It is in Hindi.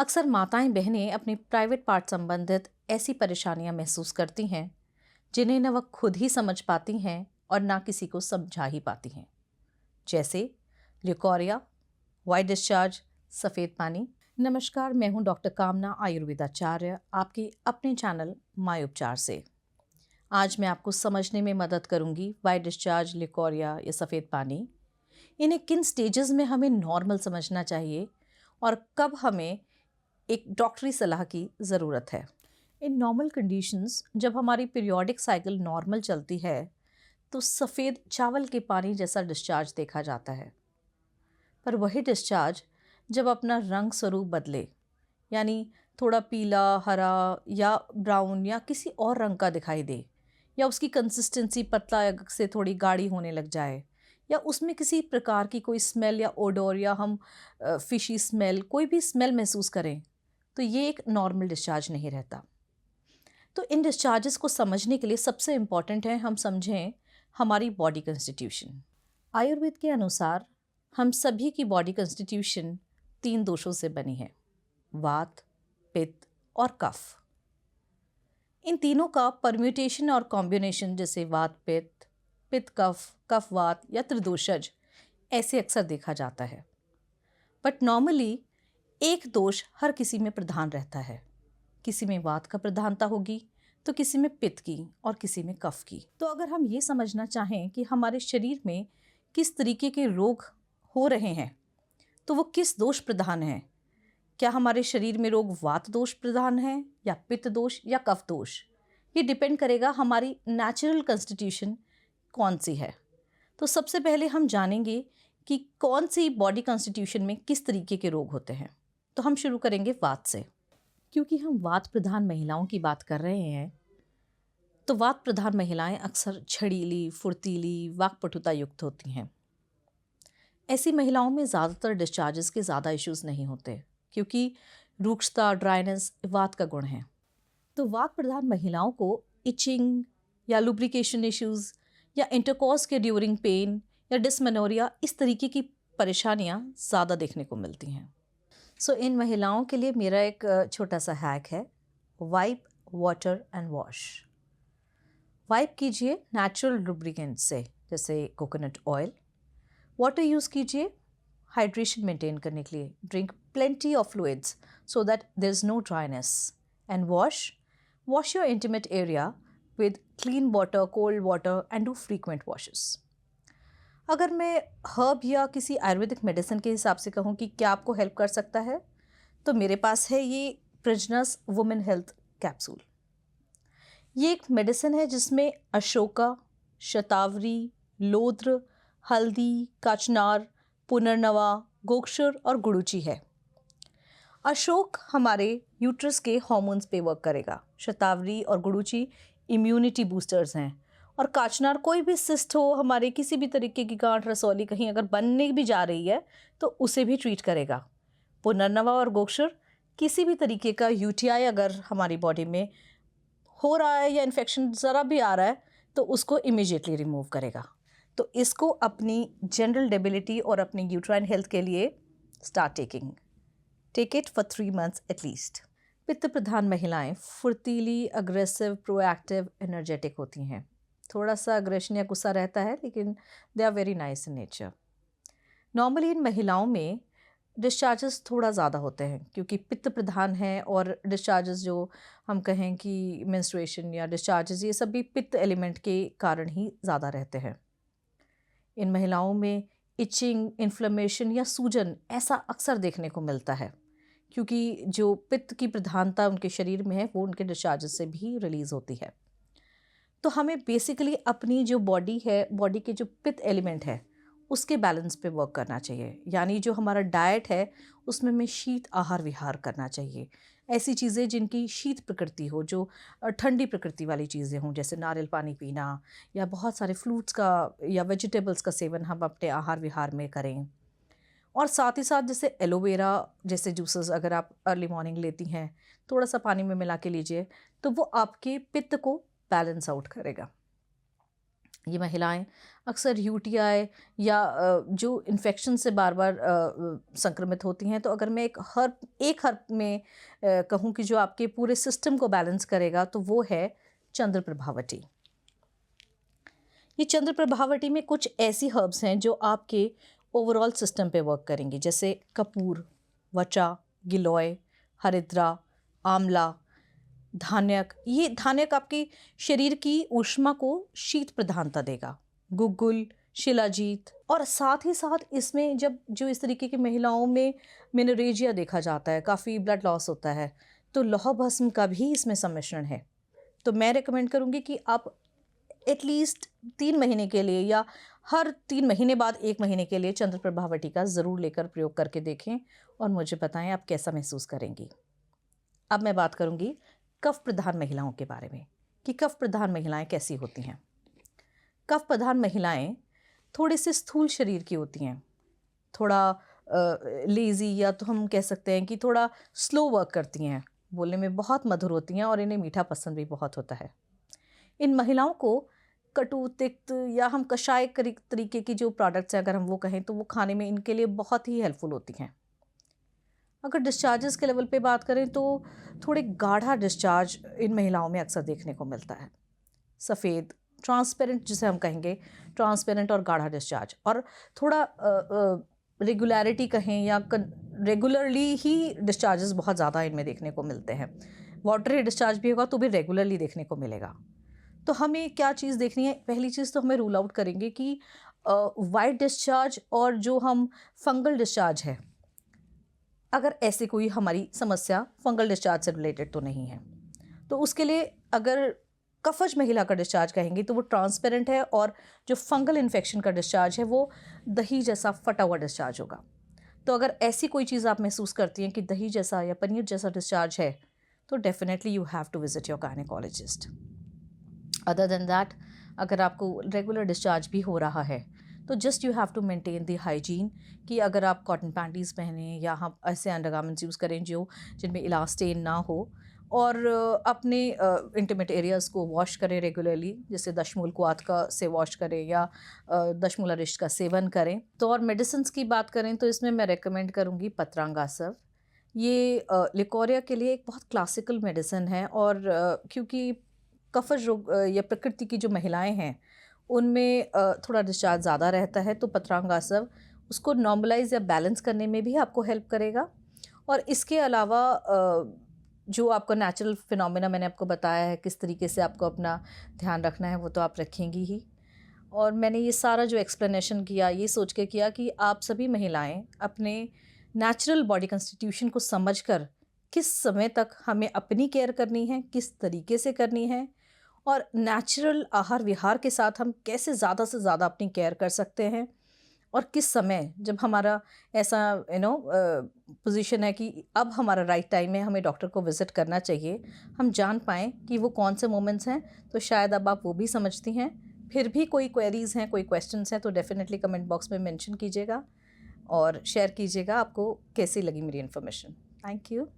अक्सर माताएं बहनें अपनी प्राइवेट पार्ट संबंधित ऐसी परेशानियां महसूस करती हैं जिन्हें न वह खुद ही समझ पाती हैं और ना किसी को समझा ही पाती हैं। जैसे ल्यूकोरिया, वाइट डिस्चार्ज, सफ़ेद पानी। नमस्कार, मैं हूं डॉक्टर कामना आयुर्वेदाचार्य, आपकी अपने चैनल माय उपचार से। आज मैं आपको समझने में मदद करूंगी वाइट डिस्चार्ज, ल्यूकोरिया या सफ़ेद पानी, इन्हें किन स्टेजेस में हमें नॉर्मल समझना चाहिए और कब हमें एक डॉक्टरी सलाह की ज़रूरत है। इन नॉर्मल कंडीशंस, जब हमारी पीरियोडिक साइकिल नॉर्मल चलती है तो सफ़ेद चावल के पानी जैसा डिस्चार्ज देखा जाता है। पर वही डिस्चार्ज जब अपना रंग स्वरूप बदले, यानी थोड़ा पीला, हरा या ब्राउन या किसी और रंग का दिखाई दे, या उसकी कंसिस्टेंसी पतला से थोड़ी गाढ़ी होने लग जाए, या उसमें किसी प्रकार की कोई स्मेल या ओडोर या हम फिशी स्मेल, कोई भी स्मेल महसूस करें, तो ये एक नॉर्मल डिस्चार्ज नहीं रहता। तो इन डिस्चार्जेस को समझने के लिए सबसे इम्पॉर्टेंट है हम समझें हमारी बॉडी कंस्टिट्यूशन। आयुर्वेद के अनुसार हम सभी की बॉडी कंस्टिट्यूशन 3 दोषों से बनी है: वात, पित्त और कफ। इन तीनों का परम्यूटेशन और कॉम्बिनेशन, जैसे वात पित्त, पित्त कफ, कफ वात या त्रिदोषज, ऐसे अक्सर देखा जाता है। बट नॉर्मली एक दोष हर किसी में प्रधान रहता है। किसी में वात का प्रधानता होगी तो किसी में पित्त की और किसी में कफ की। तो अगर हम ये समझना चाहें कि हमारे शरीर में किस तरीके के रोग हो रहे हैं तो वो किस दोष प्रधान है, क्या हमारे शरीर में रोग वात दोष प्रधान है या पित्त दोष या कफ दोष, ये डिपेंड करेगा हमारी नेचुरल कंस्टिट्यूशन कौन सी है। तो सबसे पहले हम जानेंगे कि कौन सी बॉडी कंस्टिट्यूशन में किस तरीके के रोग होते हैं। तो हम शुरू करेंगे वात से। क्योंकि हम वात प्रधान महिलाओं की बात कर रहे हैं, तो वात प्रधान महिलाएं अक्सर छड़ीली, फुर्तीली, वाक्पटुता युक्त होती हैं। ऐसी महिलाओं में ज़्यादातर डिस्चार्जेस के ज़्यादा इश्यूज नहीं होते, क्योंकि रूक्षता, ड्राइनेस वात का गुण है। तो वात प्रधान महिलाओं को इचिंग या लुब्रिकेशन इश्यूज या इंटरकॉर्स के ड्यूरिंग पेन या डिस्मेनोरिया, इस तरीके की परेशानियां ज़्यादा देखने को मिलती हैं। सो इन महिलाओं के लिए मेरा एक छोटा सा हैक है: wipe, water and wash. Wipe कीजिए नेचुरल लुब्रिकेंट से, जैसे कोकोनट ऑयल। वाटर यूज़ कीजिए हाइड्रेशन मेंटेन करने के लिए। Drink plenty of fluids so that there is no dryness. And wash your intimate area with clean water, cold water and do frequent washes. अगर मैं हर्ब या किसी आयुर्वेदिक मेडिसिन के हिसाब से कहूँ कि क्या आपको हेल्प कर सकता है, तो मेरे पास है ये प्रजनस वुमेन हेल्थ कैप्सूल। ये एक मेडिसिन है जिसमें अशोका, शतावरी, लोद्र, हल्दी, काचनार, पुनर्नवा, गोक्षर और गुड़ुचि है। अशोक हमारे यूट्रस के हॉर्मोन्स पे वर्क करेगा। शतावरी और गुड़ुचि इम्यूनिटी बूस्टर्स हैं। और काचनार कोई भी सिस्ट हो, हमारे किसी भी तरीके की गांठ, रसौली कहीं अगर बनने भी जा रही है तो उसे भी ट्रीट करेगा। पुनर्नवा और गोक्षर किसी भी तरीके का यूटीआई अगर हमारी बॉडी में हो रहा है या इन्फेक्शन ज़रा भी आ रहा है तो उसको इमीडिएटली रिमूव करेगा। तो इसको अपनी जनरल डेबिलिटी और अपनी यूट्राइन हेल्थ के लिए start take it for 3 months at least. पित्त प्रधान महिलाएं फुर्तीली, अग्रेसिव, प्रोएक्टिव, एनर्जेटिक होती हैं। थोड़ा सा अग्रेशन या गुस्सा रहता है, लेकिन they are very nice in nature. Normally इन महिलाओं में डिस्चार्जेस थोड़ा ज़्यादा होते हैं, क्योंकि पित्त प्रधान है और डिस्चार्जेस जो हम कहें कि मेंस्ट्रुएशन या डिस्चार्जेस, ये सब भी पित्त एलिमेंट के कारण ही ज़्यादा रहते हैं। इन महिलाओं में इचिंग, इन्फ्लेमेशन या सूजन ऐसा अक्सर देखने को मिलता है, क्योंकि जो पित्त की प्रधानता उनके शरीर में है वो उनके डिस्चार्जेस से भी रिलीज़ होती है। तो हमें बेसिकली अपनी जो बॉडी है, बॉडी के जो पित्त एलिमेंट है, उसके बैलेंस पे वर्क करना चाहिए। यानी जो हमारा डाइट है उसमें हमें शीत आहार विहार करना चाहिए। ऐसी चीज़ें जिनकी शीत प्रकृति हो, जो ठंडी प्रकृति वाली चीज़ें हों, जैसे नारियल पानी पीना या बहुत सारे फ्रूट्स का या वेजिटेबल्स का सेवन हम अपने आहार विहार में करें। और साथ ही साथ जैसे एलोवेरा जैसे जूसेस अगर आप अर्ली मॉर्निंग लेती हैं, थोड़ा सा पानी में मिला के लीजिए, तो वो आपके पित्त को बैलेंस आउट करेगा। ये महिलाएं अक्सर यूटीआई या जो इन्फेक्शन से बार बार संक्रमित होती हैं। तो अगर मैं एक हर्ब में कहूँ कि जो आपके पूरे सिस्टम को बैलेंस करेगा, तो वो है चंद्र प्रभावती। ये चंद्र प्रभावती में कुछ ऐसी हर्ब्स हैं जो आपके ओवरऑल सिस्टम पे वर्क करेंगी, जैसे कपूर, वचा, गिलोय, हरिद्रा, आंवला, धान्यक। ये धान्यक आपके शरीर की ऊष्मा को शीत प्रधानता देगा। गुग्गुल, शिलाजीत। और साथ ही साथ इसमें जब जो इस तरीके की महिलाओं में मेनोरेजिया देखा जाता है, काफ़ी ब्लड लॉस होता है, तो लौह भस्म का भी इसमें सम्मिश्रण है। तो मैं रिकमेंड करूँगी कि आप एटलीस्ट 3 महीने के लिए या हर 3 महीने बाद 1 महीने के लिए चंद्र प्रभावती का ज़रूर लेकर प्रयोग करके देखें और मुझे बताएं आप कैसा महसूस करेंगी। अब मैं बात करूँगी कफ प्रधान महिलाओं के बारे में कि कफ प्रधान महिलाएं कैसी होती हैं। कफ प्रधान महिलाएं थोड़े से स्थूल शरीर की होती हैं, थोड़ा लेज़ी, या तो हम कह सकते हैं कि थोड़ा स्लो वर्क करती हैं, बोलने में बहुत मधुर होती हैं और इन्हें मीठा पसंद भी बहुत होता है। इन महिलाओं को कटु, तिक्त या हम कषाय तरीके की जो प्रोडक्ट्स हैं, अगर हम वो कहें, तो वो खाने में इनके लिए बहुत ही हेल्पफुल होती हैं। अगर डिस्चार्जेस के लेवल पे बात करें तो थोड़े गाढ़ा डिस्चार्ज इन महिलाओं में अक्सर देखने को मिलता है। सफ़ेद, ट्रांसपेरेंट जिसे हम कहेंगे, ट्रांसपेरेंट और गाढ़ा डिस्चार्ज, और थोड़ा रेगुलरिटी कहें या रेगुलरली ही डिस्चार्जेस बहुत ज़्यादा इनमें देखने को मिलते हैं। वाटरी डिस्चार्ज भी होगा तो भी रेगुलरली देखने को मिलेगा। तो हमें क्या चीज़ देखनी है? पहली चीज़ तो हमें रूल आउट करेंगे कि वाइट डिस्चार्ज और जो हम फंगल डिस्चार्ज है, अगर ऐसी कोई हमारी समस्या फंगल डिस्चार्ज से रिलेटेड तो नहीं है, तो उसके लिए अगर कफज महिला का डिस्चार्ज कहेंगे तो वो ट्रांसपेरेंट है, और जो फंगल इन्फेक्शन का डिस्चार्ज है वो दही जैसा फटा हुआ डिस्चार्ज होगा। तो अगर ऐसी कोई चीज़ आप महसूस करती हैं कि दही जैसा या पनीर जैसा डिस्चार्ज है, तो definitely you have to visit your gynaecologist. Other than that, अगर आपको रेगुलर डिस्चार्ज भी हो रहा है तो just you have to maintain the hygiene, कि अगर आप कॉटन पैंटीज़ पहने या हम ऐसे अंडरगारमेंट्स यूज़ करें जो जिनमें इलास्टेन ना हो, और अपने इंटीमेट एरियाज़ को वॉश करें रेगुलरली, जैसे दशमूल क्वाथ का से वॉश करें या दशमूला रिष्ट का सेवन करें। तो और मेडिसिन्स की बात करें तो इसमें मैं रेकमेंड करूँगी पत्रांगासव। ये लिकोरिया के लिए एक बहुत क्लासिकल मेडिसिन है, और क्योंकि कफज रोग या प्रकृति की जो महिलाएं हैं उनमें थोड़ा डिस्चार्ज ज़्यादा रहता है, तो पत्रांगासव उसको नॉर्मलाइज या बैलेंस करने में भी आपको हेल्प करेगा। और इसके अलावा जो आपका नेचुरल फिनोमेना मैंने आपको बताया है किस तरीके से आपको अपना ध्यान रखना है, वो तो आप रखेंगी ही। और मैंने ये सारा जो एक्सप्लेनेशन किया ये सोच के किया कि आप सभी महिलाएं अपने नेचुरल बॉडी कंस्टिट्यूशन को समझकर किस समय तक हमें अपनी केयर करनी है, किस तरीके से करनी है, और नेचुरल आहार विहार के साथ हम कैसे ज़्यादा से ज़्यादा अपनी केयर कर सकते हैं, और किस समय जब हमारा ऐसा पोजीशन है कि अब हमारा राइट टाइम है, हमें डॉक्टर को विज़िट करना चाहिए, हम जान पाएँ कि वो कौन से मोमेंट्स हैं। तो शायद अब आप वो भी समझती हैं। फिर भी कोई क्वेरीज़ हैं, कोई क्वेश्चंस हैं, तो डेफ़िनेटली कमेंट बॉक्स में मेंशन कीजिएगा और शेयर कीजिएगा आपको कैसी लगी मेरी इन्फॉर्मेशन। Thank you.